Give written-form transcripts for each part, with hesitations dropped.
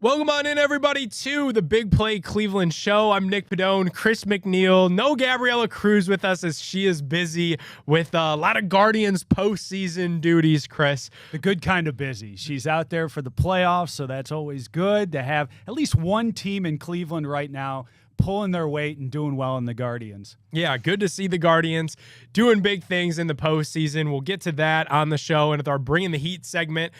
Welcome on in, everybody, to the Big Play Cleveland Show. I'm Nick Padone, Chris McNeil. No Gabriella Cruz with us as she is busy with a lot of Guardians postseason duties, Chris. The good kind of busy. She's out there for the playoffs, so that's always good to have at least one team in Cleveland right now pulling their weight and doing well in the Guardians. Yeah, good to see the Guardians doing big things in the postseason. We'll get to that on the show. And with our Bringing the Heat segment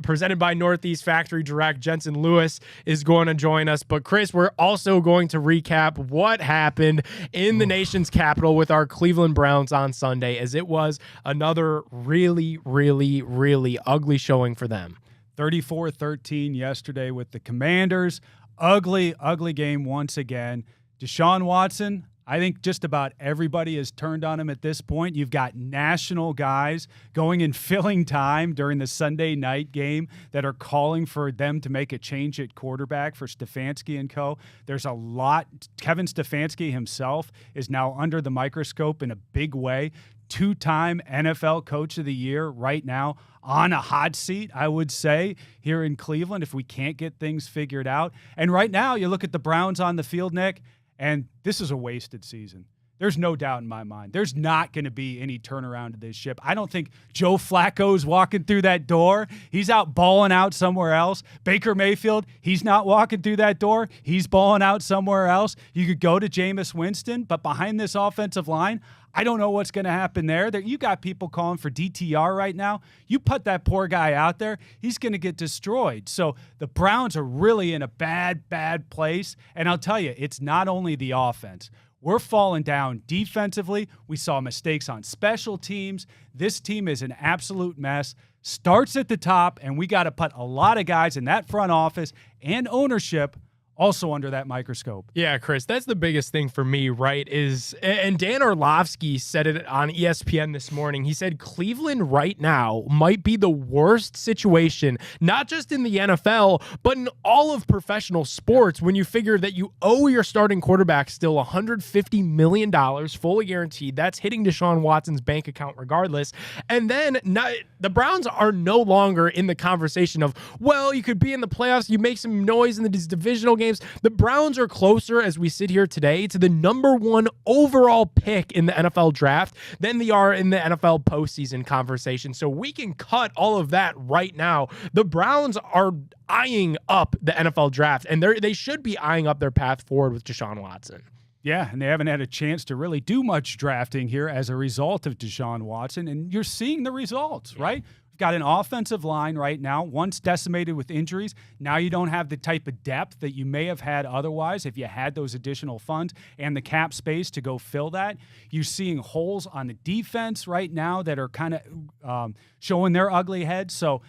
presented by Northeast Factory Direct, Jensen Lewis is going to join us. But, Chris, we're also going to recap what happened in the nation's capital with our Cleveland Browns on Sunday, as it was another really, really, really ugly showing for them. 34-13 yesterday with the Commanders. Ugly, ugly game once again. Deshaun Watson, I think just about everybody has turned on him at this point. You've got national guys going and filling time during the Sunday night game that are calling for them to make a change at quarterback for Stefanski and co. There's a lot. Kevin Stefanski himself is now under the microscope in a big way. Two-time NFL Coach of the Year right now on a hot seat, I would say, here in Cleveland if we can't get things figured out. And right now, you look at the Browns on the field, Nick, and this is a wasted season. There's no doubt in my mind. There's not going to be any turnaround to this ship. I don't think Joe Flacco's walking through that door. He's out balling out somewhere else. Baker Mayfield, he's not walking through that door. He's balling out somewhere else. You could go to Jameis Winston, but behind this offensive line, I don't know what's going to happen there. You got people calling for DTR right now. You put that poor guy out there, he's going to get destroyed. So the Browns are really in a bad, bad place. And I'll tell you, it's not only the offense. We're falling down defensively. We saw mistakes on special teams. This team is an absolute mess. Starts at the top, and we got to put a lot of guys in that front office and ownership also under that microscope. Yeah, Chris, that's the biggest thing for me, right, and Dan Orlovsky said it on ESPN this morning. He said Cleveland right now might be the worst situation, not just in the NFL, but in all of professional sports, when you figure that you owe your starting quarterback still $150 million fully guaranteed. That's hitting Deshaun Watson's bank account regardless. And then the Browns are no longer in the conversation of, well, you could be in the playoffs, you make some noise in these divisional games. The Browns are closer, as we sit here today, to the #1 overall pick in the NFL draft than they are in the NFL postseason conversation. So we can cut all of that right now. The Browns are eyeing up the NFL draft, and they should be eyeing up their path forward with Deshaun Watson. Yeah, and they haven't had a chance to really do much drafting here as a result of Deshaun Watson, and you're seeing the results, right? We've got an offensive line right now, once decimated with injuries. Now you don't have the type of depth that you may have had otherwise if you had those additional funds and the cap space to go fill that. You're seeing holes on the defense right now that are kind of showing their ugly head. So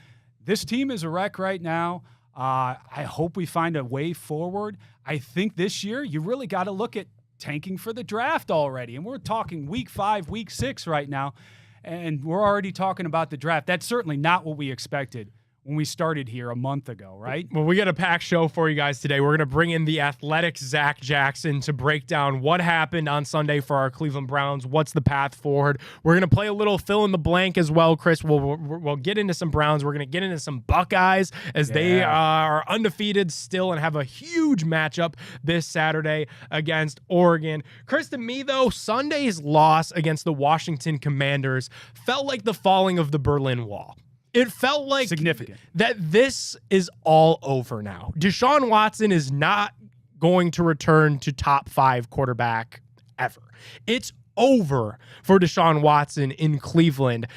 this team is a wreck right now. I hope we find a way forward. I think this year you really got to look at tanking for the draft already. And we're talking week 5, week 6 right now. And we're already talking about the draft. That's certainly not what we expected when we started here a month ago, right? Well, we got a packed show for you guys today. We're going to bring in the athletic Zac Jackson to break down what happened on Sunday for our Cleveland Browns. What's the path forward? We're going to play a little fill in the blank as well, Chris. We'll get into some Browns. We're going to get into some Buckeyes as they are undefeated still and have a huge matchup this Saturday against Oregon. Chris, to me, though, Sunday's loss against the Washington Commanders felt like the falling of the Berlin Wall. It felt like significant that this is all over now. Deshaun Watson is not going to return to top 5 quarterback ever. It's over for Deshaun Watson in Cleveland.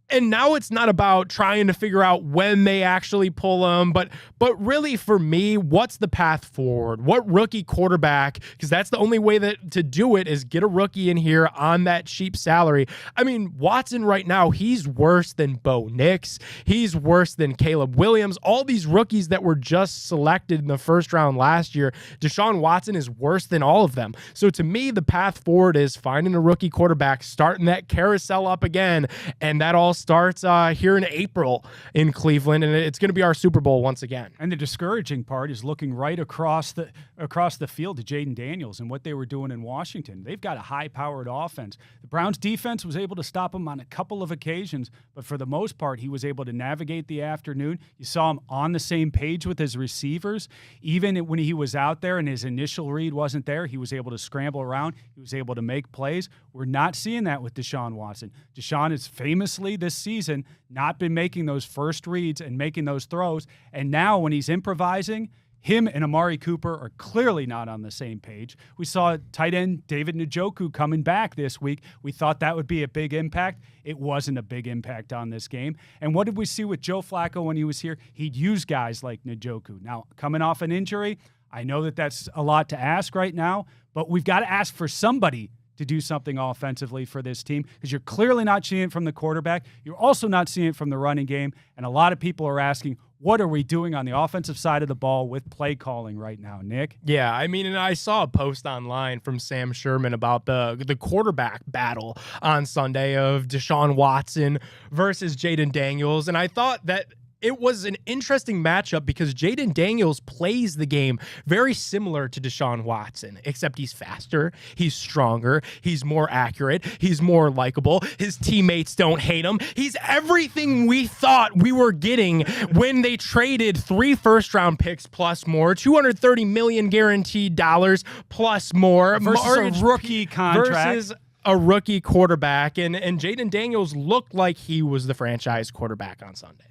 And now it's not about trying to figure out when they actually pull him, but really for me, what's the path forward? What rookie quarterback, because that's the only way to do it is get a rookie in here on that cheap salary. I mean, Watson right now, he's worse than Bo Nix. He's worse than Caleb Williams. All these rookies that were just selected in the first round last year, Deshaun Watson is worse than all of them. So to me, the path forward is finding a rookie quarterback, starting that carousel up again, and that all starts here in April in Cleveland, and it's going to be our Super Bowl once again. And the discouraging part is looking right across the field to Jaden Daniels and what they were doing in Washington. They've got a high-powered offense. The Browns' defense was able to stop him on a couple of occasions, but for the most part, he was able to navigate the afternoon. You saw him on the same page with his receivers. Even when he was out there and his initial read wasn't there, he was able to scramble around. He was able to make plays. We're not seeing that with Deshaun Watson. Deshaun has famously this season not been making those first reads and making those throws. And now when he's improvising, him and Amari Cooper are clearly not on the same page. We saw tight end David Njoku coming back this week. We thought that would be a big impact. It wasn't a big impact on this game. And what did we see with Joe Flacco when he was here? He'd use guys like Njoku. Now, coming off an injury, I know that that's a lot to ask right now, but we've got to ask for somebody to do something offensively for this team, because you're clearly not seeing it from the quarterback. You're also not seeing it from the running game. And a lot of people are asking, what are we doing on the offensive side of the ball with play calling right now, Nick? Yeah, I mean, and I saw a post online from Sam Sherman about the quarterback battle on Sunday of Deshaun Watson versus Jaden Daniels, and I thought that it was an interesting matchup because Jaden Daniels plays the game very similar to Deshaun Watson, except he's faster, he's stronger, he's more accurate, he's more likable, his teammates don't hate him. He's everything we thought we were getting when they traded 3 first-round picks plus more, $230 million guaranteed dollars plus more. Versus a rookie contract. Versus a rookie quarterback, and Jaden Daniels looked like he was the franchise quarterback on Sunday.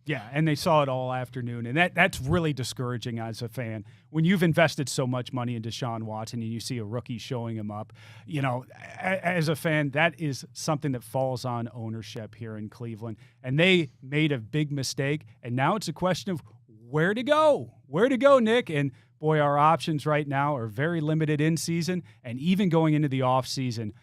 Yeah, and they saw it all afternoon, and that's really discouraging as a fan. When you've invested so much money in Deshaun Watson and you see a rookie showing him up, you know, as a fan, that is something that falls on ownership here in Cleveland. And they made a big mistake, and now it's a question of where to go. Where to go, Nick? And boy, our options right now are very limited in season, and even going into the offseason,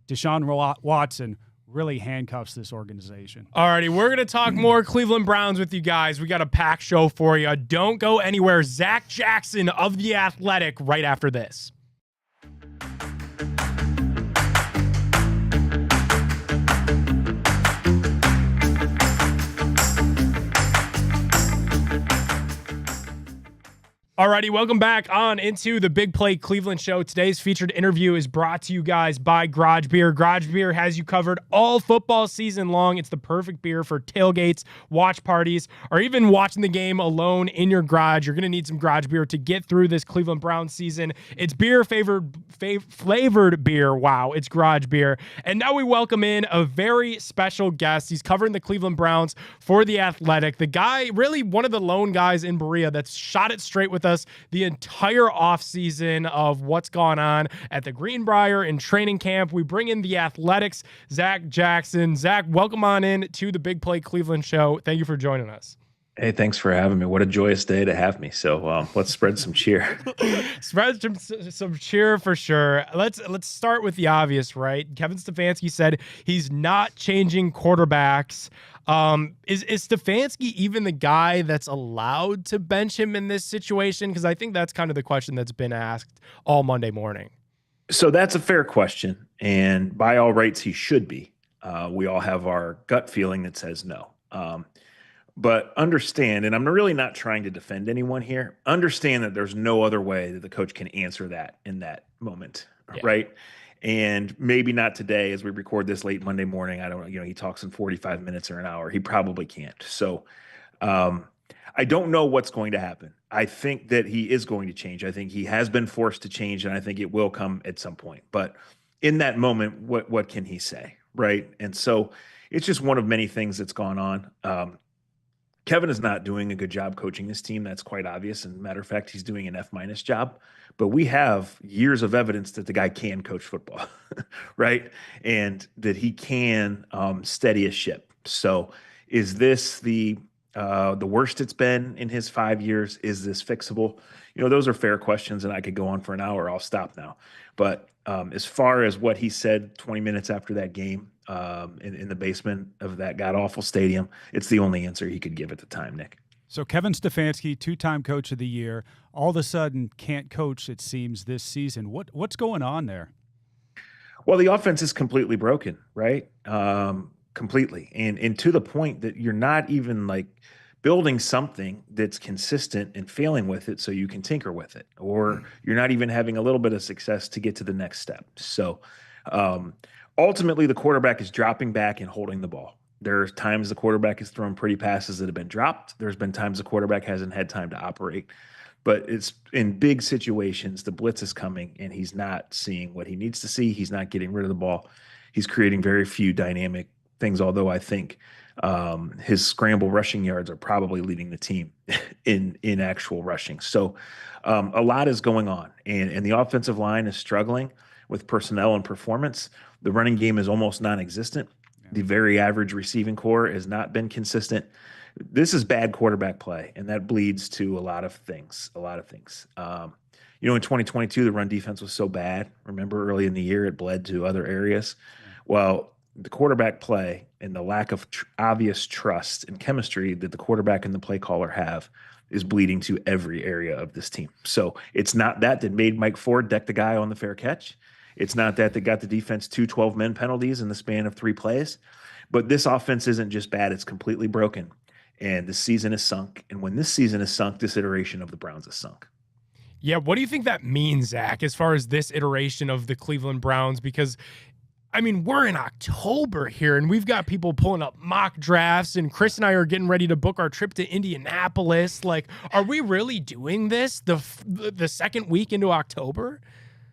Deshaun Watson really handcuffs this organization. Alrighty, we're going to talk more Cleveland Browns with you guys. We got a packed show for you. Don't go anywhere. Zac Jackson of The Athletic right after this. Alrighty, welcome back on into the Big Play Cleveland Show. Today's featured interview is brought to you guys by Garage Beer. Garage Beer has you covered all football season long. It's the perfect beer for tailgates, watch parties, or even watching the game alone in your garage. You're going to need some Garage Beer to get through this Cleveland Browns season. It's flavored beer. Wow, it's Garage Beer. And now we welcome in a very special guest. He's covering the Cleveland Browns for The Athletic. The guy, really one of the lone guys in Berea that's shot it straight with us the entire offseason of what's gone on at the Greenbrier in training camp. We bring in The Athletic's Zac Jackson. Zac, welcome on in to the Big Play Cleveland Show. Thank you for joining us. Hey, thanks for having me. What a joyous day to have me. So let's spread some cheer. Spread some cheer for sure. Let's start with the obvious, right? Kevin Stefanski said he's not changing quarterbacks. Is Stefanski even the guy that's allowed to bench him in this situation? Because I think that's kind of the question that's been asked all Monday morning. So that's a fair question. And by all rights, he should be. We all have our gut feeling that says no. But understand, and I'm really not trying to defend anyone here, understand that there's no other way that the coach can answer that in that moment, right? And maybe not today as we record this late Monday morning. I don't know, he talks in 45 minutes or an hour. He probably can't. So I don't know what's going to happen. I think that he is going to change. I think he has been forced to change, and I think it will come at some point. But in that moment, what can he say, right? And so it's just one of many things that's gone on. Kevin is not doing a good job coaching this team. That's quite obvious. And matter of fact, he's doing an F- job. But we have years of evidence that the guy can coach football, right? And that he can steady a ship. So is this the worst it's been in his 5 years? Is this fixable? Those are fair questions, and I could go on for an hour. I'll stop now. But as far as what he said 20 minutes after that game in the basement of that god-awful stadium, it's the only answer he could give at the time, Nick. So Kevin Stefanski, 2-time coach of the year, all of a sudden can't coach, it seems, this season. What's going on there? Well, the offense is completely broken, right? completely. And to the point that you're not even like building something that's consistent and failing with it so you can tinker with it, or you're not even having a little bit of success to get to the next step. So um, ultimately, the quarterback is dropping back and holding the ball. There's times the quarterback has thrown pretty passes that have been dropped. There's been times the quarterback hasn't had time to operate. But it's in big situations, the blitz is coming and he's not seeing what he needs to see. He's not getting rid of the ball. He's creating very few dynamic things, although I think his scramble rushing yards are probably leading the team in actual rushing. So a lot is going on, and the offensive line is struggling with personnel and performance. The running game is almost non-existent. The very average receiving core has not been consistent. This is bad quarterback play, and that bleeds to a lot of things. A lot of things. In 2022, the run defense was so bad. Remember, early in the year, it bled to other areas. Well, the quarterback play and the lack of obvious trust and chemistry that the quarterback and the play caller have is bleeding to every area of this team. So it's not that made Mike Ford deck the guy on the fair catch. It's not that got the defense 2 12-man penalties in the span of 3 plays. But this offense isn't just bad, it's completely broken. And the season is sunk. And when this season is sunk, this iteration of the Browns is sunk. Yeah, what do you think that means, Zach, as far as this iteration of the Cleveland Browns? Because I mean, we're in October here, and we've got people pulling up mock drafts, and Chris and I are getting ready to book our trip to Indianapolis. Like, are we really doing this the second week into October?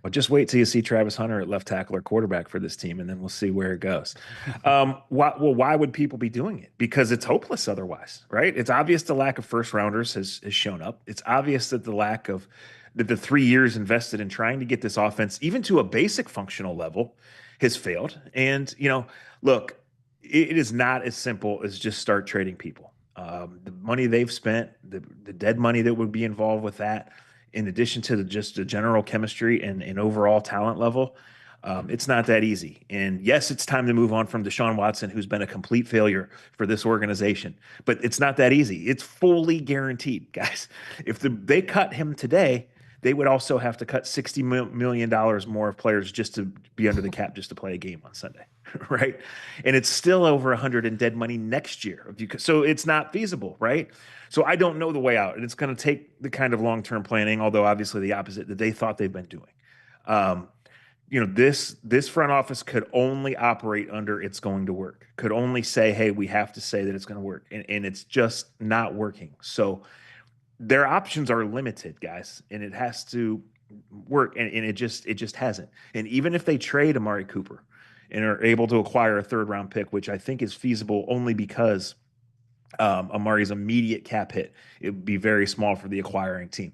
Well, just wait till you see Travis Hunter at left tackle or quarterback for this team, and then we'll see where it goes. Why would people be doing it? Because it's hopeless otherwise, right? It's obvious the lack of first rounders has shown up. It's obvious that the 3 years invested in trying to get this offense even to a basic functional level has failed. And, look, it is not as simple as just start trading people. The money they've spent, the dead money that would be involved with that, in addition to just the general chemistry and overall talent level, it's not that easy. And yes, it's time to move on from Deshaun Watson, who's been a complete failure for this organization. But it's not that easy. It's fully guaranteed, guys. If they cut him today, they would also have to cut $60 million more of players just to be under the cap, just to play a game on Sunday, right? And it's still over 100 in dead money next year. So it's not feasible, right? So I don't know the way out. And it's going to take the kind of long-term planning, although obviously the opposite that they thought they've been doing. This front office could only operate under it's going to work, could only say, hey, we have to say that it's going to work. And it's just not working. So their options are limited, guys, and it has to work, and it just hasn't. And even if they trade Amari Cooper and are able to acquire a 3rd-round pick, which I think is feasible only because Amari's immediate cap hit, it would be very small for the acquiring team.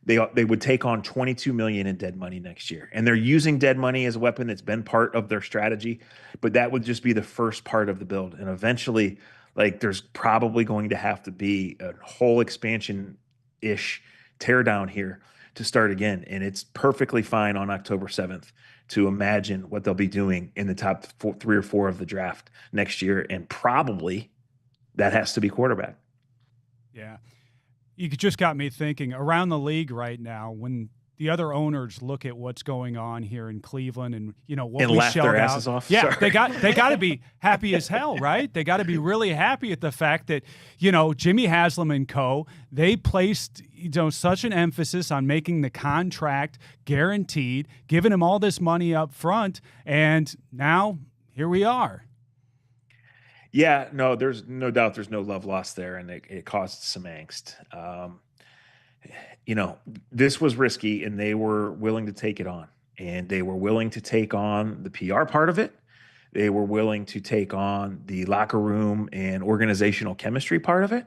They would take on $22 million in dead money next year, and they're using dead money as a weapon that's been part of their strategy, but that would just be the first part of the build, and eventually, like, there's probably going to have to be a whole expansion-ish teardown here to start again. And it's perfectly fine on October 7th to imagine what they'll be doing in the top 3 or 4 of the draft next year. And probably that has to be quarterback. Yeah. You just got me thinking around the league right now, when the other owners look at what's going on here in Cleveland and, what we laugh shelled their out. asses off. Yeah, Sorry. they got to be happy as hell, right? They got to be really happy at the fact that, Jimmy Haslam and co, they placed, such an emphasis on making the contract guaranteed, giving him all this money up front, and now here we are. Yeah, no, there's no doubt there's no love lost there, and it caused some angst. This was risky, and they were willing to take it on. And they were willing to take on the PR part of it. They were willing to take on the locker room and organizational chemistry part of it.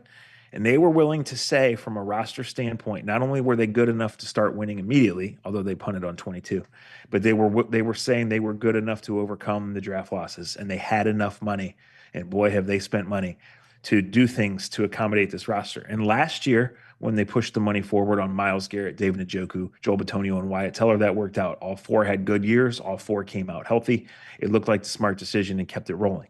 And they were willing to say, from a roster standpoint, not only were they good enough to start winning immediately, although they punted on 22, but they were saying they were good enough to overcome the draft losses, and they had enough money. And boy, have they spent money to do things to accommodate this roster. And last year, when they pushed the money forward on Myles Garrett, David Njoku, Joel Bitonio, and Wyatt Teller, that worked out. All 4 had good years. All 4 came out healthy. It looked like the smart decision and kept it rolling.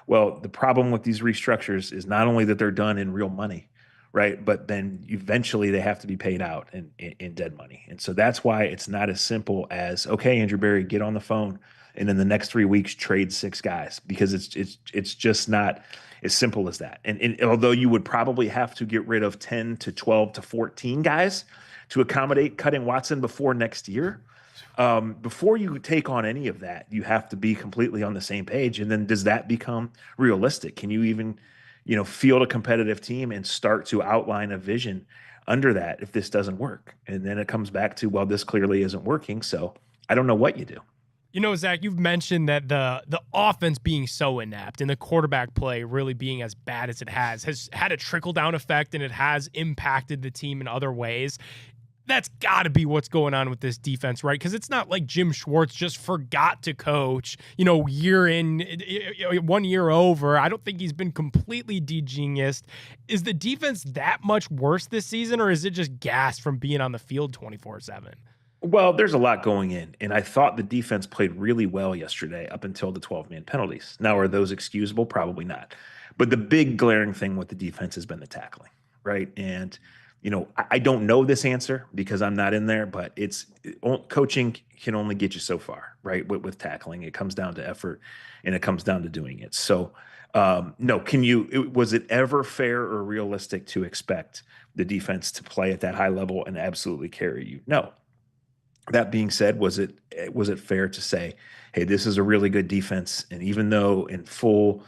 Well, the problem with these restructures is not only that they're done in real money, right? But then eventually they have to be paid out in dead money. And so that's why it's not as simple as, okay, Andrew Berry, get on the phone and in the next 3 weeks trade 6 guys, because it's just not as simple as that. And although you would probably have to get rid of 10 to 12 to 14 guys to accommodate cutting Watson before next year, before you take on any of that, you have to be completely on the same page. And then does that become realistic? Can you even, field a competitive team and start to outline a vision under that if this doesn't work? And then it comes back to, well, this clearly isn't working, so I don't know what you do. Zach, you've mentioned that the offense being so inept and the quarterback play really being as bad as it has had a trickle-down effect, and it has impacted the team in other ways. That's got to be what's going on with this defense, right? Because it's not like Jim Schwartz just forgot to coach, year in, 1 year over. I don't think he's been completely de-geniused. Is the defense that much worse this season, or is it just gas from being on the field 24/7? Well, there's a lot going in, and I thought the defense played really well yesterday up until the 12-man penalties. Now, are those excusable? Probably not. But the big glaring thing with the defense has been the tackling, right? And I don't know this answer because I'm not in there, but coaching can only get you so far, right? With tackling, it comes down to effort, and it comes down to doing it. So, no, was it ever fair or realistic to expect the defense to play at that high level and absolutely carry you? No. That being said, was it fair to say, hey, this is a really good defense, and even though in full,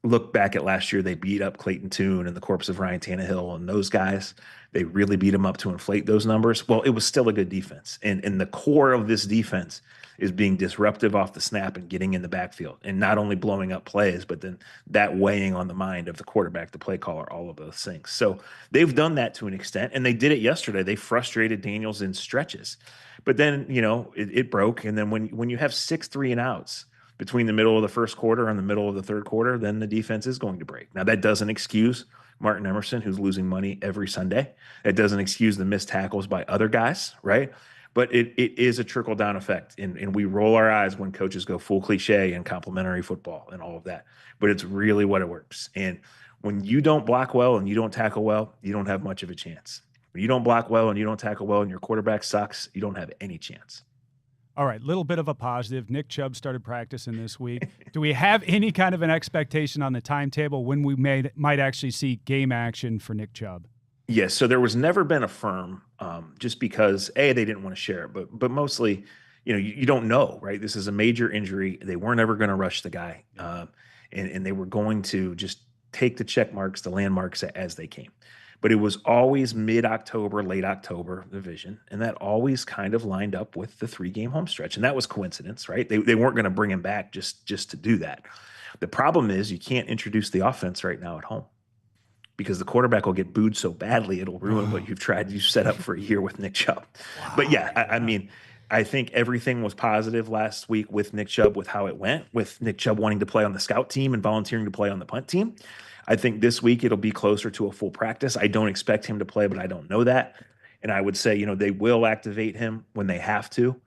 look back at last year, they beat up Clayton Tune and the corpse of Ryan Tannehill and those guys. They really beat them up to inflate those numbers. Well, it was still a good defense. And the core of this defense is being disruptive off the snap and getting in the backfield, and not only blowing up plays, but then that weighing on the mind of the quarterback, the play caller, all of those things. So they've done that to an extent, and they did it yesterday. They frustrated Daniels in stretches. But then, it broke. And then when you have 6 3-and-outs, between the middle of the first quarter and the middle of the third quarter, then the defense is going to break. Now, that doesn't excuse Martin Emerson, who's losing money every Sunday. It doesn't excuse the missed tackles by other guys, right? But it is a trickle-down effect, and we roll our eyes when coaches go full cliche and complimentary football and all of that. But it's really what it works. And when you don't block well and you don't tackle well, you don't have much of a chance. When you don't block well and you don't tackle well and your quarterback sucks, you don't have any chance. All right, little bit of a positive. Nick Chubb started practicing this week. Do we have any kind of an expectation on the timetable when we might actually see game action for Nick Chubb? Yes, so there was never been a firm, just because they didn't want to share it, but mostly, you don't know, right? This is a major injury. They weren't ever going to rush the guy, and they were going to just take the check marks, the landmarks as they came. But it was always mid-October, late October, the vision, and that always kind of lined up with the 3-game home stretch, and that was coincidence, right? They weren't going to bring him back just to do that. The problem is you can't introduce the offense right now at home, because the quarterback will get booed so badly it'll ruin what you've set up for a year with Nick Chubb. Wow. But I mean, I think everything was positive last week with Nick Chubb, with how it went, with Nick Chubb wanting to play on the scout team and volunteering to play on the punt team. I think this week it'll be closer to a full practice. I don't expect him to play, but I don't know that. And I would say, they will activate him when they have to,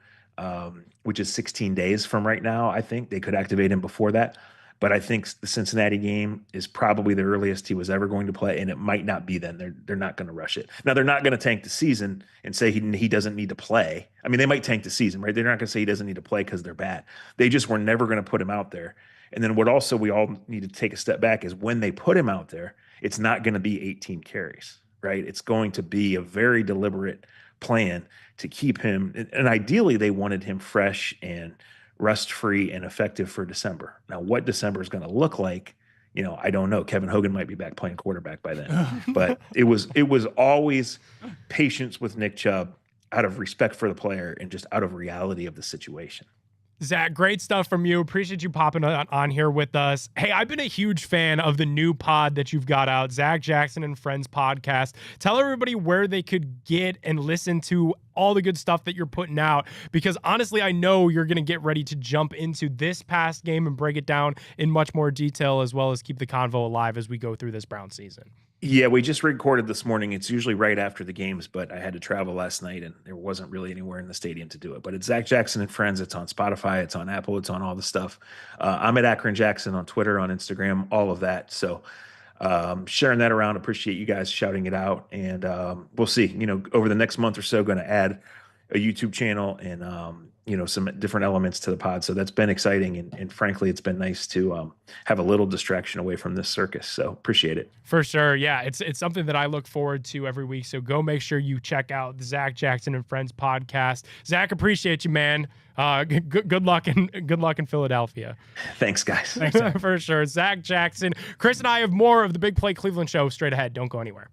which is 16 days from right now. I think they could activate him before that. But I think the Cincinnati game is probably the earliest he was ever going to play, and it might not be then. They're not going to rush it. Now, they're not going to tank the season and say he doesn't need to play. I mean, they might tank the season, right? They're not going to say he doesn't need to play because they're bad. They just were never going to put him out there. And then what also we all need to take a step back is when they put him out there, it's not going to be 18 carries, right? It's going to be a very deliberate plan to keep him. And ideally, they wanted him fresh and rust-free and effective for December. Now, what December is going to look like, I don't know. Kevin Hogan might be back playing quarterback by then. But it was always patience with Nick Chubb out of respect for the player and just out of reality of the situation. Zach, great stuff from you. Appreciate you popping on here with us. Hey, I've been a huge fan of the new pod that you've got out, Zac Jackson and Friends podcast. Tell everybody where they could get and listen to all the good stuff that you're putting out, because honestly, I know you're going to get ready to jump into this past game and break it down in much more detail, as well as keep the convo alive as we go through this Brown season. Yeah, we just recorded this morning. It's usually right after the games, but I had to travel last night and there wasn't really anywhere in the stadium to do it. But it's Zac Jackson and Friends. It's on Spotify. It's on Apple. It's on all the stuff. I'm at Akron Jackson on Twitter, on Instagram, all of that. So sharing that around. Appreciate you guys shouting it out. And we'll see, over the next month or so, going to add a YouTube channel and some different elements to the pod. So that's been exciting. And frankly, it's been nice to have a little distraction away from this circus. So appreciate it. For sure. Yeah. It's something that I look forward to every week. So go make sure you check out the Zac Jackson and Friends podcast. Zach, appreciate you, man. Good luck in Philadelphia. Thanks, guys. Thanks, for sure. Zac Jackson. Chris and I have more of the Big Play Cleveland show straight ahead. Don't go anywhere.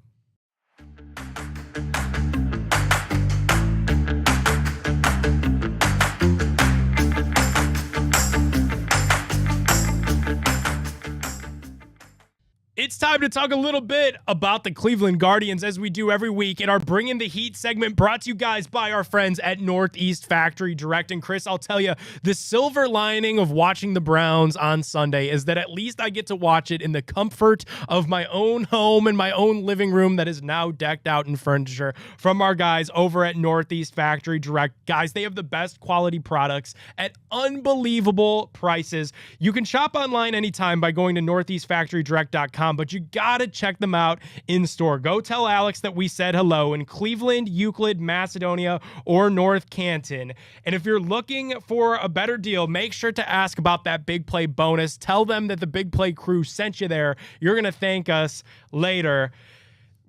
It's time to talk a little bit about the Cleveland Guardians, as we do every week in our Bring in the Heat segment, brought to you guys by our friends at Northeast Factory Direct. And Chris, I'll tell you, the silver lining of watching the Browns on Sunday is that at least I get to watch it in the comfort of my own home and my own living room that is now decked out in furniture from our guys over at Northeast Factory Direct. Guys, they have the best quality products at unbelievable prices. You can shop online anytime by going to northeastfactorydirect.com. But you gotta check them out in store. Go tell Alex that we said hello in Cleveland, Euclid, Macedonia, or North Canton. And if you're looking for a better deal, make sure to ask about that Big Play bonus. Tell them that the Big Play crew sent you there. You're gonna thank us later.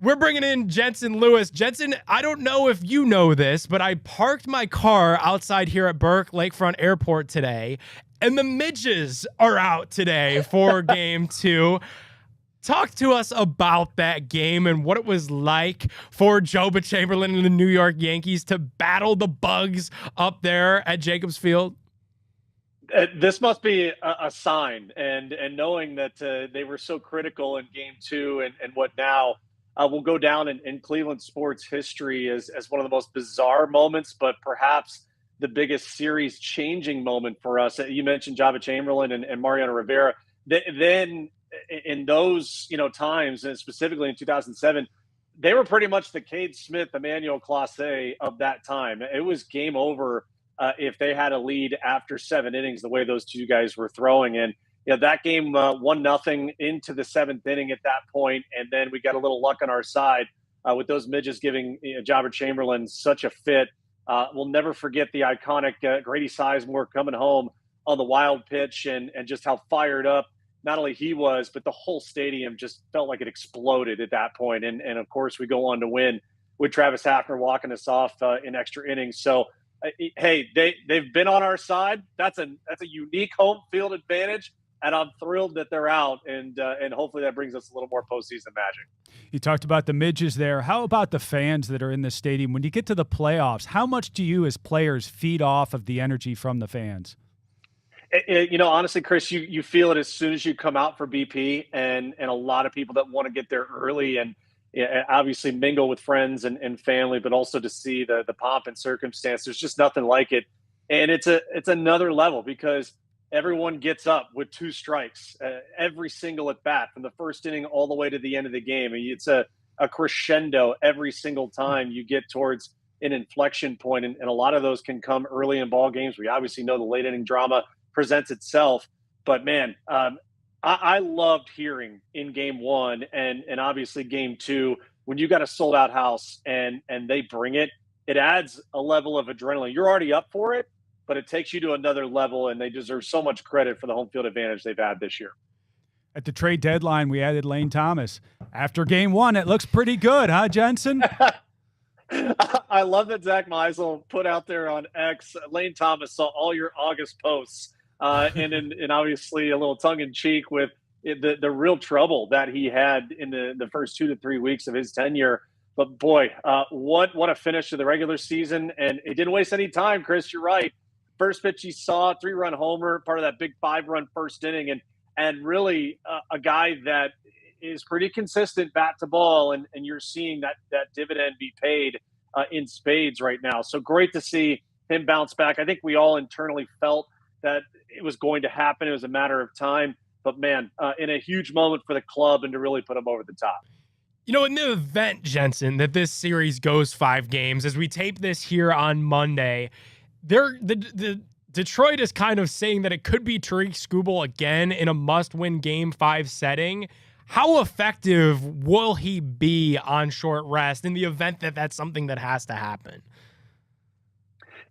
We're bringing in Jensen Lewis. Jensen, I don't know if you know this, but I parked my car outside here at Burke Lakefront Airport today, and the midges are out today for game 2. Talk to us about that game and what it was like for Joba Chamberlain and the New York Yankees to battle the bugs up there at Jacobs Field. This must be a sign, and knowing that they were so critical in game 2 and what now will go down in Cleveland sports history as one of the most bizarre moments, but perhaps the biggest series changing moment for us. You mentioned Joba Chamberlain and Mariano Rivera. Then in those times, and specifically in 2007, they were pretty much the Cade Smith, Emmanuel Clase of that time. It was game over if they had a lead after 7 innings, the way those two guys were throwing. And that game 1-0 into the 7th inning at that point, and then we got a little luck on our side with those midges giving Joba Chamberlain such a fit. We'll never forget the iconic Grady Sizemore coming home on the wild pitch and just how fired up not only he was, but the whole stadium just felt like it exploded at that point. And of course, we go on to win with Travis Hafner walking us off in extra innings. So, hey, they've been on our side. That's a unique home field advantage, and I'm thrilled that they're out. And hopefully that brings us a little more postseason magic. You talked about the midges there. How about the fans that are in the stadium? When you get to the playoffs, how much do you as players feed off of the energy from the fans? Honestly, Chris, you feel it as soon as you come out for BP, and a lot of people that want to get there early and obviously mingle with friends and family, but also to see the pomp and circumstance. There's just nothing like it. And it's another level because everyone gets up with 2 strikes every single at bat from the first inning all the way to the end of the game. I mean, it's a crescendo every single time you get towards an inflection point. And a lot of those can come early in ball games. We obviously know the late inning drama presents itself, but man, I loved hearing in game 1 and obviously game 2 when you got a sold out house and they bring it. It adds a level of adrenaline. You're already up for it, but it takes you to another level, and they deserve so much credit for the home field advantage they've had this year. At the trade deadline, we added Lane Thomas. After game 1, it looks pretty good, huh, Jensen? I love that Zach Meisel put out there on X, Lane Thomas saw all your August posts. And obviously a little tongue-in-cheek with the real trouble that he had in the first 2 to 3 weeks of his tenure. But boy, what a finish to the regular season. And it didn't waste any time, Chris. You're right. First pitch he saw, 3-run homer, part of that big 5-run first inning. And really a guy that is pretty consistent bat to ball. And you're seeing that dividend be paid in spades right now. So great to see him bounce back. I think we all internally felt that it was going to happen. It was a matter of time. But, man, in a huge moment for the club and to really put them over the top. In the event, Jensen, that this series goes 5 games, as we tape this here on Monday, the Detroit is kind of saying that it could be Tariq Skubal again in a must-win Game 5 setting. How effective will he be on short rest in the event that that's something that has to happen?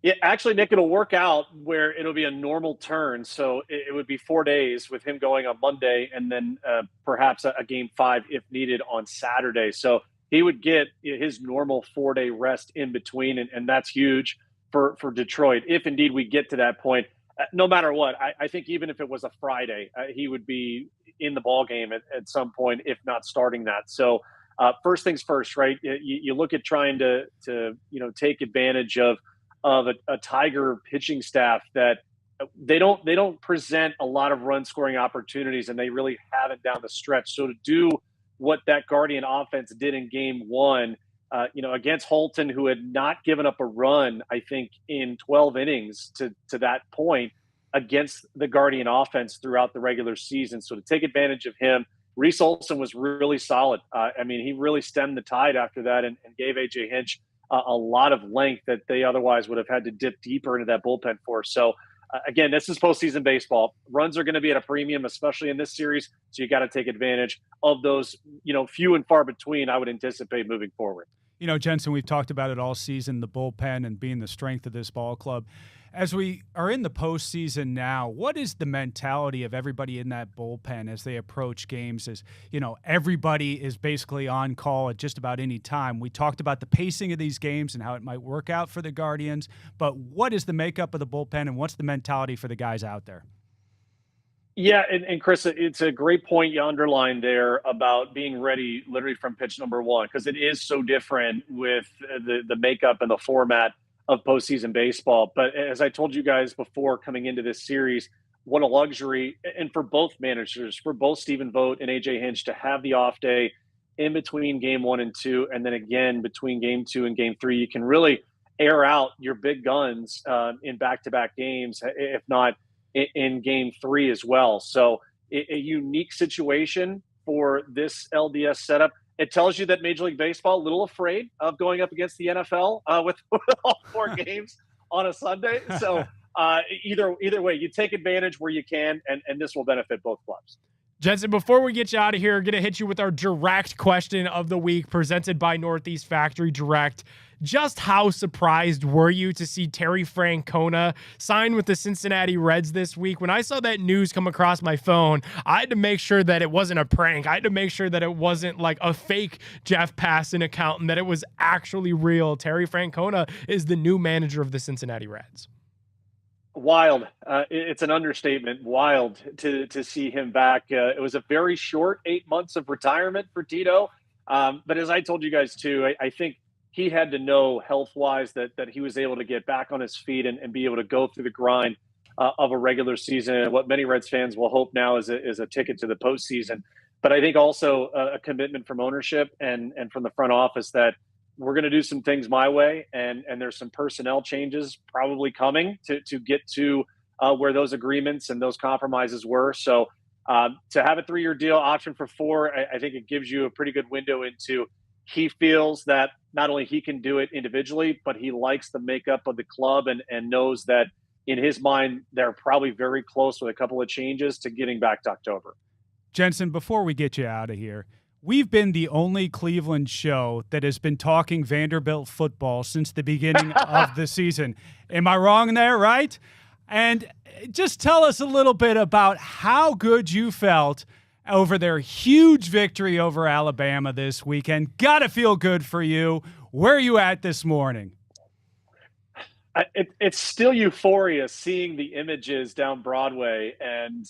Yeah, actually, Nick, it'll work out where it'll be a normal turn. So it would be 4 days with him going on Monday and then perhaps a game 5 if needed on Saturday. So he would get his normal 4-day rest in between. And that's huge for Detroit. If indeed we get to that point, no matter what, I think even if it was a Friday, he would be in the ball game at some point, if not starting that. So first things first, right? You look at trying to take advantage of a Tiger pitching staff that they don't present a lot of run scoring opportunities, and they really haven't down the stretch. So to do what that Guardian offense did in game 1, against Holton, who had not given up a run, I think, in 12 innings to that point against the Guardian offense throughout the regular season. So to take advantage of him, Reese Olson was really solid. He really stemmed the tide after that and gave AJ Hinch a lot of length that they otherwise would have had to dip deeper into that bullpen for. So again, this is postseason baseball. Runs are going to be at a premium, especially in this series. So you got to take advantage of those, few and far between, I would anticipate moving forward. Jensen, we've talked about it all season, the bullpen and being the strength of this ball club. As we are in the postseason now, what is the mentality of everybody in that bullpen as they approach games? As everybody is basically on call at just about any time. We talked about the pacing of these games and how it might work out for the Guardians, but what is the makeup of the bullpen and what's the mentality for the guys out there? Yeah, and Chris, it's a great point you underlined there about being ready literally from pitch number 1, because it is so different with the makeup and the format of postseason baseball. But as I told you guys before coming into this series, what a luxury, and for both managers, for both Stephen Vogt and AJ Hinch, to have the off day in between game 1 and 2, and then again between game 2 and game 3. You can really air out your big guns in back-to-back games, if not in game 3 as well. So a unique situation for this LDS setup. It tells you that Major League Baseball a little afraid of going up against the NFL with all 4 games on a Sunday. So either way, you take advantage where you can, and this will benefit both clubs. Jensen, before we get you out of here, I'm going to hit you with our direct question of the week presented by Northeast Factory Direct. Just how surprised were you to see Terry Francona sign with the Cincinnati Reds this week? When I saw that news come across my phone, I had to make sure that it wasn't a prank. I had to make sure that it wasn't like a fake Jeff Passan account and that it was actually real. Terry Francona is the new manager of the Cincinnati Reds. Wild. It's an understatement. Wild to see him back. It was a very short 8 months of retirement for Tito. But as I told you guys too, I think he had to know health-wise that he was able to get back on his feet and be able to go through the grind of a regular season. And what many Reds fans will hope now is a ticket to the postseason. But I think also a commitment from ownership and from the front office that we're going to do some things my way, and there's some personnel changes probably coming to get to where those agreements and those compromises were. So to have a 3-year deal, option for 4, I think it gives you a pretty good window into he feels that not only he can do it individually, but he likes the makeup of the club and knows that in his mind, they're probably very close with a couple of changes to getting back to October. Jensen, before we get you out of here, we've been the only Cleveland show that has been talking Vanderbilt football since the beginning of the season. Am I wrong there, right? And just tell us a little bit about how good you felt over their huge victory over Alabama this weekend. Gotta feel good for you. Where are you at this morning? It's still euphoria seeing the images down Broadway, and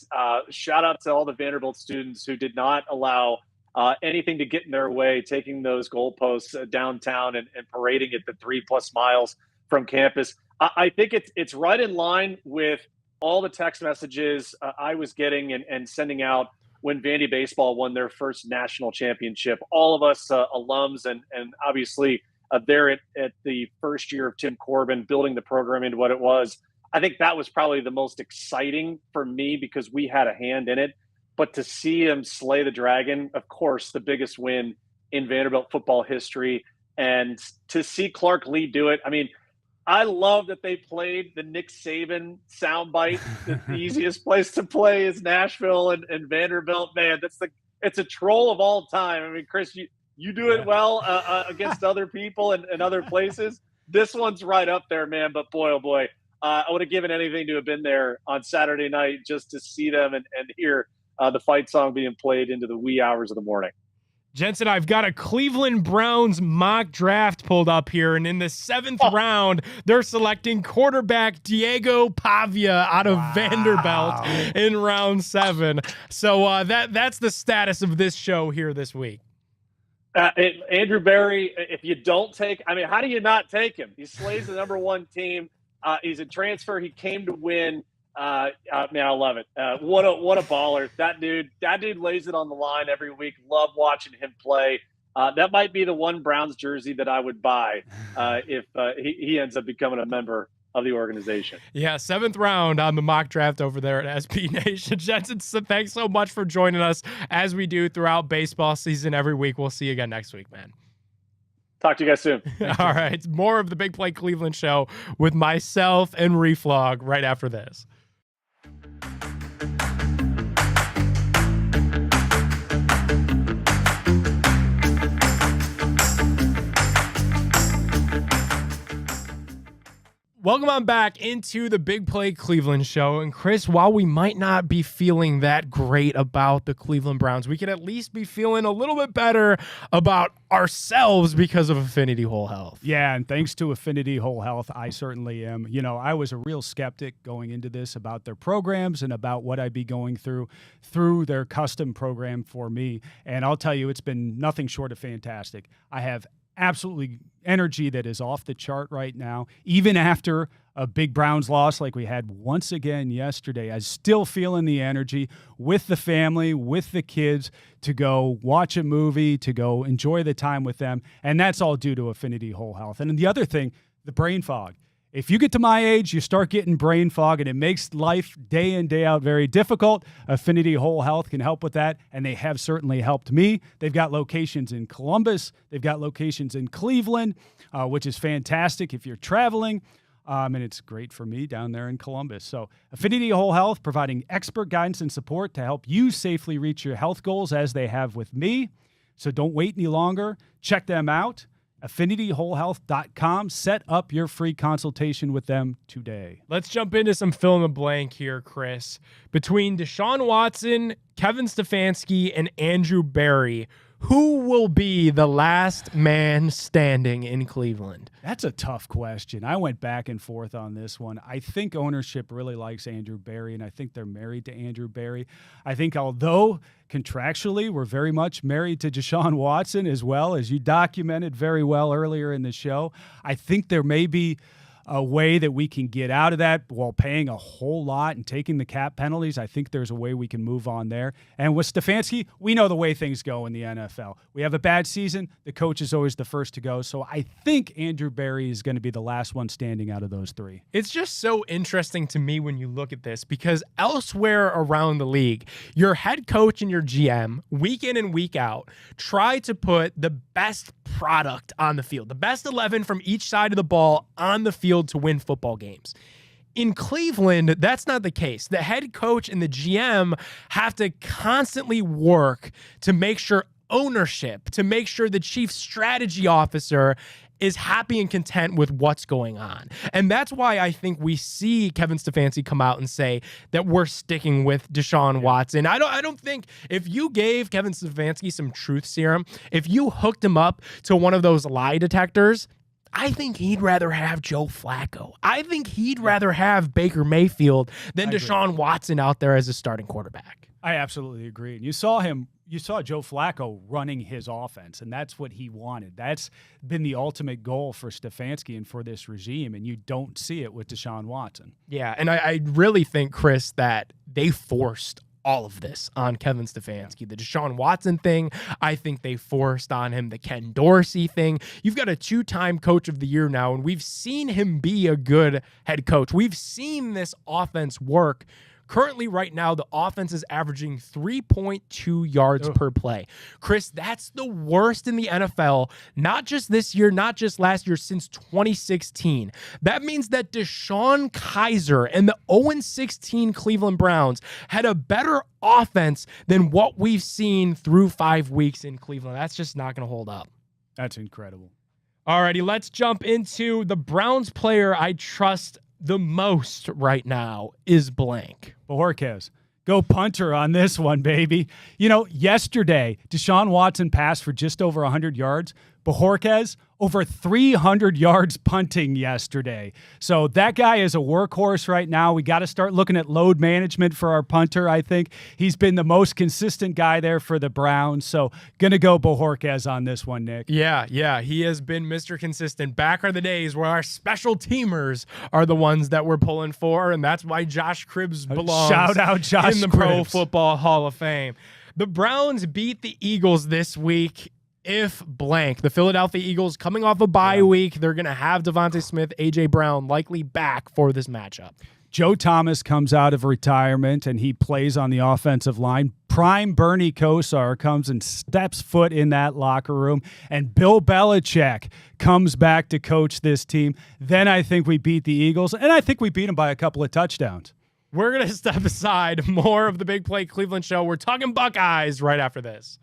shout out to all the Vanderbilt students who did not allow anything to get in their way, taking those goalposts downtown and parading it the 3+ miles from campus. I think it's right in line with all the text messages I was getting and sending out when Vandy baseball won their first national championship. All of us alums and obviously there at the first year of Tim Corbin, building the program into what it was. I think that was probably the most exciting for me because we had a hand in it. But to see him slay the dragon, of course, the biggest win in Vanderbilt football history. And to see Clark Lee do it, I mean, I love that they played the Nick Saban soundbite. The easiest place to play is Nashville and Vanderbilt. Man, it's a troll of all time. I mean, Chris, you do it well against other people and other places. this one's right up there, man. But boy, oh boy, I would have given anything to have been there on Saturday night just to see them and hear the fight song being played into the wee hours of the morning. Jensen, I've got a Cleveland Browns mock draft pulled up here, and in the 7th round, they're selecting quarterback Diego Pavia out of Vanderbilt in round 7. So that's the status of this show here this week. Andrew Berry, if you don't take, I mean, how do you not take him? He slays the number 1 team. He's a transfer. He came to win. Man, I love it. What a baller. That dude lays it on the line every week. Love watching him play. That might be the one Browns jersey that I would buy if he ends up becoming a member of the organization. Yeah, 7th round on the mock draft over there at SB Nation. Jensen, thanks so much for joining us as we do throughout baseball season every week. We'll see you again next week, man. Talk to you guys soon. All right, more of the Big Play Cleveland show with myself and Reflog right after this. Welcome on back into the Big Play Cleveland show. And Chris, while we might not be feeling that great about the Cleveland Browns, we can at least be feeling a little bit better about ourselves because of Affinity Whole Health. Yeah, and thanks to Affinity Whole Health, I certainly am. You know, I was a real skeptic going into this about their programs and about what I'd be going through their custom program for me. And I'll tell you, it's been nothing short of fantastic. I have absolutely energy that is off the chart right now. Even after a big Browns loss like we had once again yesterday, I'm still feeling the energy with the family, with the kids, to go watch a movie, to go enjoy the time with them. And that's all due to Affinity Whole Health. And the other thing, the brain fog. If you get to my age, you start getting brain fog, and it makes life day in, day out very difficult. Affinity Whole Health can help with that, and they have certainly helped me. They've got locations in Columbus. They've got locations in Cleveland, which is fantastic if you're traveling, and it's great for me down there in Columbus. So Affinity Whole Health, providing expert guidance and support to help you safely reach your health goals as they have with me. So don't wait any longer. Check them out. AffinityWholeHealth.com. Set up your free consultation with them today. Let's jump into some fill in the blank here, Chris. Between Deshaun Watson, Kevin Stefanski, and Andrew Berry, who will be the last man standing in Cleveland? That's a tough question. I went back and forth on this one. I think ownership really likes Andrew Berry, and I think they're married to Andrew Berry. I think although contractually we're very much married to Deshaun Watson as well, as you documented very well earlier in the show, I think there may be a way that we can get out of that while paying a whole lot and taking the cap penalties. I think there's a way we can move on there. And with Stefanski, we know the way things go in the NFL. We have a bad season, the coach is always the first to go. So I think Andrew Berry is going to be the last one standing out of those three. It's just so interesting to me when you look at this, because elsewhere around the league, your head coach and your GM, week in and week out, try to put the best product on the field, the best 11 from each side of the ball on the field to win football games. In Cleveland, that's not the case. The head coach and the GM have to constantly work to make sure ownership, to make sure the chief strategy officer is happy and content with what's going on. And that's why I think we see Kevin Stefanski come out and say that we're sticking with Deshaun Watson. I don't think if you gave Kevin Stefanski some truth serum, if you hooked him up to one of those lie detectors, I think he'd rather have Joe Flacco. I think he'd rather have Baker Mayfield than Deshaun Watson out there as a starting quarterback. I absolutely agree. And you saw Joe Flacco running his offense, and that's what he wanted. That's been the ultimate goal for Stefanski and for this regime, and you don't see it with Deshaun Watson. Yeah, and I really think, Chris, that they forced all of this on Kevin Stefanski. The Deshaun Watson thing, I think they forced on him. The Ken Dorsey thing. You've got a 2-time coach of the year now, and we've seen him be a good head coach. We've seen this offense work. Currently, right now, the offense is averaging 3.2 yards per play. Chris, that's the worst in the NFL, not just this year, not just last year, since 2016. That means that Deshaun Kaiser and the 0-16 Cleveland Browns had a better offense than what we've seen through 5 weeks in Cleveland. That's just not going to hold up. That's incredible. Alrighty, let's jump into the Browns player I trust the most right now is blank. Bojorquez. Go punter on this one, baby. You know, yesterday, Deshaun Watson passed for just over 100 yards. Bojorquez, over 300 yards punting yesterday. So that guy is a workhorse right now. We got to start looking at load management for our punter, I think. He's been the most consistent guy there for the Browns. So going to go Bojorquez on this one, Nick. Yeah. He has been Mr. Consistent. Back are the days where our special teamers are the ones that we're pulling for, and that's why Josh Cribbs belongs Shout out Josh in the Cribbs. Pro Football Hall of Fame. The Browns beat the Eagles this week. If blank, the Philadelphia Eagles coming off a bye week, they're going to have Devontae Smith, A.J. Brown likely back for this matchup. Joe Thomas comes out of retirement and he plays on the offensive line. Prime Bernie Kosar comes and steps foot in that locker room. And Bill Belichick comes back to coach this team. Then I think we beat the Eagles, and I think we beat them by a couple of touchdowns. We're going to step aside. More of the Big Play Cleveland Show. We're talking Buckeyes right after this.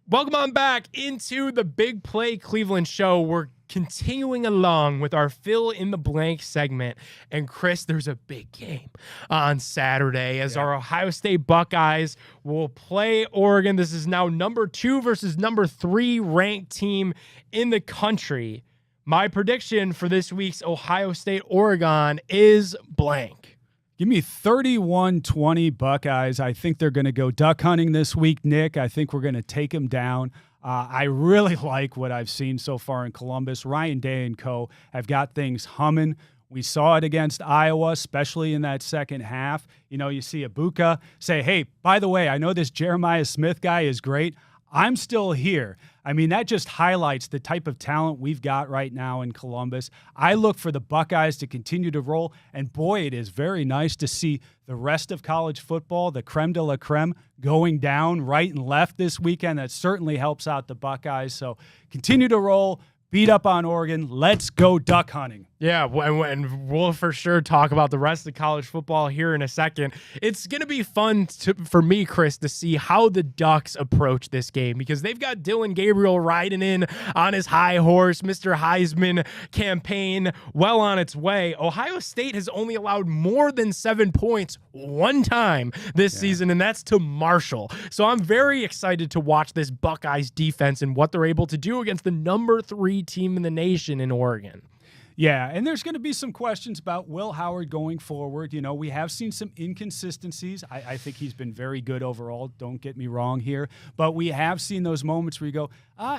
Welcome on back into the Big Play Cleveland Show. We're continuing along with our fill in the blank segment. And Chris, there's a big game on Saturday as our Ohio State Buckeyes will play Oregon. This is now number 2 versus number 3 ranked team in the country. My prediction for this week's Ohio State-Oregon is blank. Give me 31-20 Buckeyes. I think they're going to go duck hunting this week, Nick. I think we're going to take them down. I really like what I've seen so far in Columbus. Ryan Day and co. have got things humming. We saw it against Iowa, especially in that second half. You know, you see Ibuka say, hey, by the way, I know this Jeremiah Smith guy is great. I'm still here. I mean, that just highlights the type of talent we've got right now in Columbus. I look for the Buckeyes to continue to roll, and boy, it is very nice to see the rest of college football, the creme de la creme, going down right and left this weekend. That certainly helps out the Buckeyes. So continue to roll, beat up on Oregon. Let's go duck hunting. Yeah, and we'll for sure talk about the rest of college football here in a second. It's going to be fun for me, Chris, to see how the Ducks approach this game because they've got Dylan Gabriel riding in on his high horse, Mr. Heisman campaign well on its way. Ohio State has only allowed more than 7 points one time this season, and that's to Marshall. So I'm very excited to watch this Buckeyes defense and what they're able to do against the number 3 team in the nation in Oregon. Yeah, and there's going to be some questions about Will Howard going forward. You know, we have seen some inconsistencies. I think he's been very good overall. Don't get me wrong here. But we have seen those moments where you go,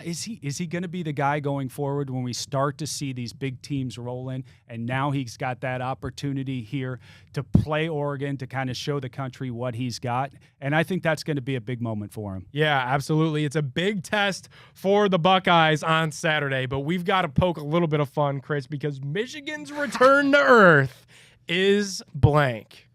is he going to be the guy going forward when we start to see these big teams roll in? And now he's got that opportunity here to play Oregon, to kind of show the country what he's got. And I think that's going to be a big moment for him. Yeah, absolutely. It's a big test for the Buckeyes on Saturday, but we've got to poke a little bit of fun, Chris, because Michigan's return to earth is blank.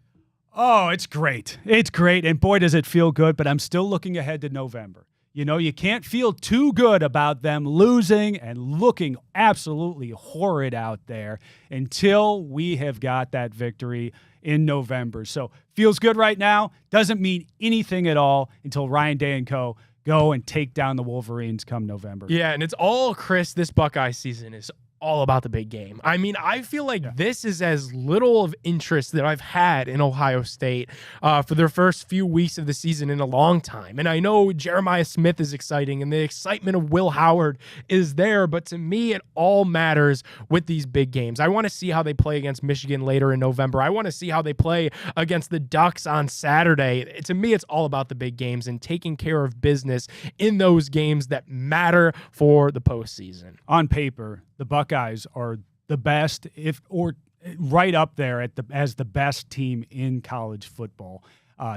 Oh, it's great. It's great. And boy, does it feel good, but I'm still looking ahead to November. You know, you can't feel too good about them losing and looking absolutely horrid out there until we have got that victory in November. So feels good right now. Doesn't mean anything at all until Ryan Day and co. go and take down the Wolverines come November. Yeah, and it's all, Chris, this Buckeye season is all about the big game. I mean, I feel like this is as little of interest that I've had in Ohio State for their first few weeks of the season in a long time. And I know Jeremiah Smith is exciting and the excitement of Will Howard is there, but to me, it all matters with these big games. I want to see how they play against Michigan later in November. I want to see how they play against the Ducks on Saturday. To me, it's all about the big games and taking care of business in those games that matter for the postseason. On paper, the Buckeyes are the best, or right up there as the best team in college football.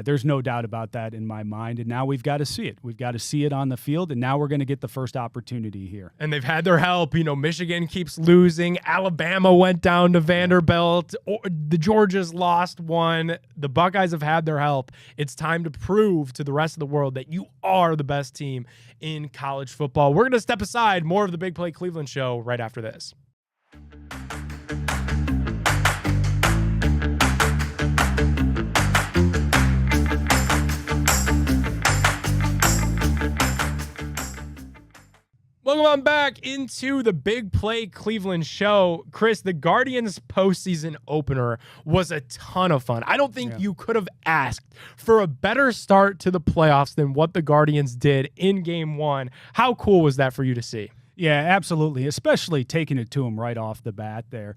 There's no doubt about that in my mind, and now we've got to see it. We've got to see it on the field, and now we're going to get the first opportunity here. And they've had their help. You know, Michigan keeps losing. Alabama went down to Vanderbilt. The Georgias lost one. The Buckeyes have had their help. It's time to prove to the rest of the world that you are the best team in college football. We're going to step aside. More of the Big Play Cleveland Show right after this. Welcome on back into the Big Play Cleveland Show. Chris, the Guardians postseason opener was a ton of fun. I don't think you could have asked for a better start to the playoffs than what the Guardians did in Game 1. How cool was that for you to see? Yeah, absolutely, especially taking it to them right off the bat there.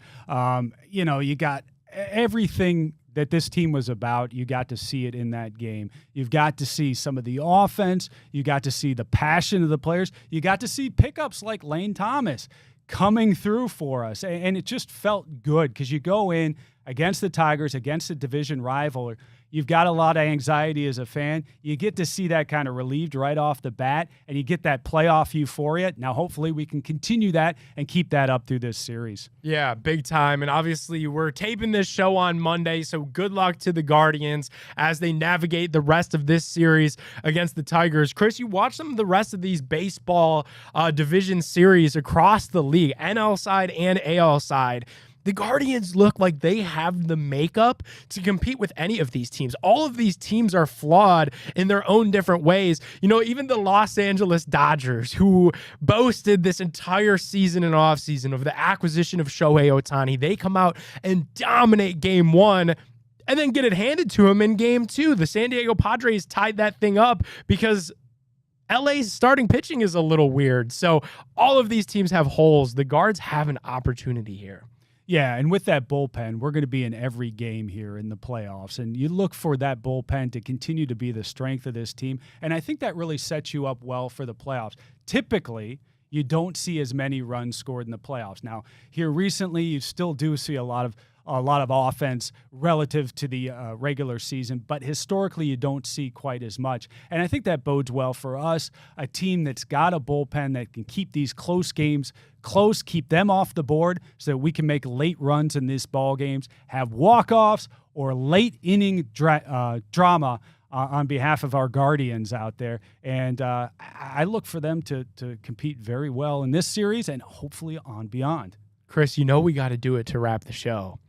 You got everything that this team was about. You got to see it in that game. You've got to see some of the offense. You got to see the passion of the players. You got to see pickups like Lane Thomas coming through for us. And it just felt good because you go in against the Tigers, against a division rival. You've got a lot of anxiety as a fan. You get to see that kind of relieved right off the bat, and you get that playoff euphoria. Now, hopefully, we can continue that and keep that up through this series. Yeah, big time. And obviously, we're taping this show on Monday, so good luck to the Guardians as they navigate the rest of this series against the Tigers. Chris, you watch some of the rest of these baseball division series across the league, NL side and AL side. The Guardians look like they have the makeup to compete with any of these teams. All of these teams are flawed in their own different ways. You know, even the Los Angeles Dodgers, who boasted this entire season and offseason of the acquisition of Shohei Ohtani, they come out and dominate Game 1 and then get it handed to them in Game 2. The San Diego Padres tied that thing up because LA's starting pitching is a little weird. So all of these teams have holes. The Guards have an opportunity here. Yeah, and with that bullpen, we're going to be in every game here in the playoffs. And you look for that bullpen to continue to be the strength of this team. And I think that really sets you up well for the playoffs. Typically, you don't see as many runs scored in the playoffs. Now, here recently, you still do see a lot of offense relative to the regular season, but historically you don't see quite as much. And I think that bodes well for us, a team that's got a bullpen that can keep these close games close, keep them off the board so that we can make late runs in these ball games, have walk-offs or late inning drama on behalf of our Guardians out there. And I look for them to compete very well in this series and hopefully on beyond. Chris, you know we got to do it to wrap the show.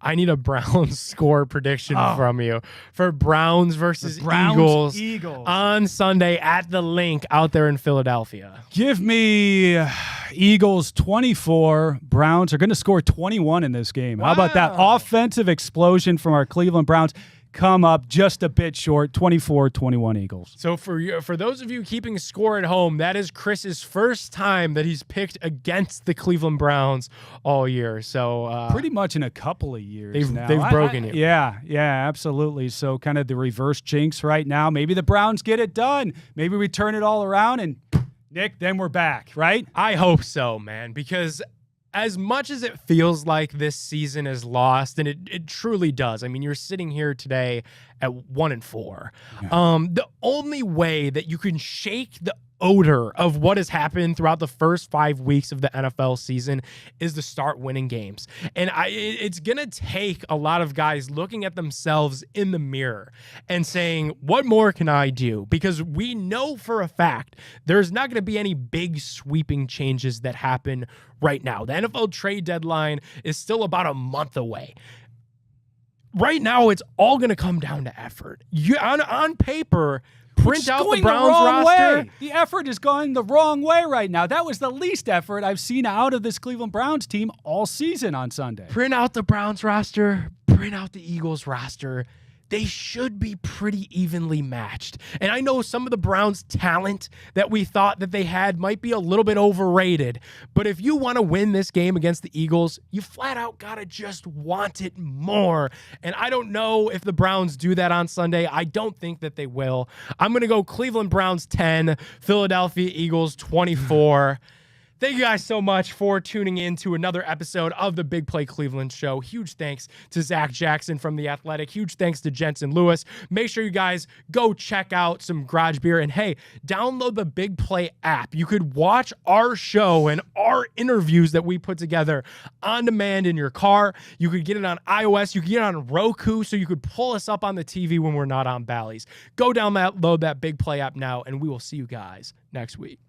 I need a Browns score prediction from you for Browns versus Eagles on Sunday at the Link out there in Philadelphia. Give me Eagles 24. Browns are going to score 21 in this game. Wow. How about that offensive explosion from our Cleveland Browns? Come up just a bit short, 24-21 Eagles. So for those of you keeping score at home, that is Chris's first time that he's picked against the Cleveland Browns all year. So pretty much in a couple of years now. They've broken you. Yeah, absolutely. So kind of the reverse jinx right now. Maybe the Browns get it done. Maybe we turn it all around and, Nick, then we're back, right? I hope so, man, because as much as it feels like this season is lost, and it truly does. I mean, you're sitting here today at 1-4. Yeah. The only way that you can shake the odor of what has happened throughout the first 5 weeks of the NFL season is to start winning games. And it's going to take a lot of guys looking at themselves in the mirror and saying, what more can I do? Because we know for a fact there's not going to be any big sweeping changes that happen right now. The NFL trade deadline is still about a month away. Right now, it's all going to come down to effort. On paper, print out the Browns roster. Way. The effort is going the wrong way right now. That was the least effort I've seen out of this Cleveland Browns team all season on Sunday. Print out the Browns roster. Print out the Eagles roster. They should be pretty evenly matched. And I know some of the Browns' talent that we thought that they had might be a little bit overrated. But if you want to win this game against the Eagles, you flat out got to just want it more. And I don't know if the Browns do that on Sunday. I don't think that they will. I'm going to go Cleveland Browns 10, Philadelphia Eagles 24. Thank you guys so much for tuning in to another episode of the Big Play Cleveland Show. Huge thanks to Zac Jackson from The Athletic. Huge thanks to Jensen Lewis. Make sure you guys go check out some Garage Beer. And hey, download the Big Play app. You could watch our show and our interviews that we put together on demand in your car. You could get it on iOS. You could get it on Roku, so you could pull us up on the TV when we're not on Bally's. Go download that Big Play app now, and we will see you guys next week.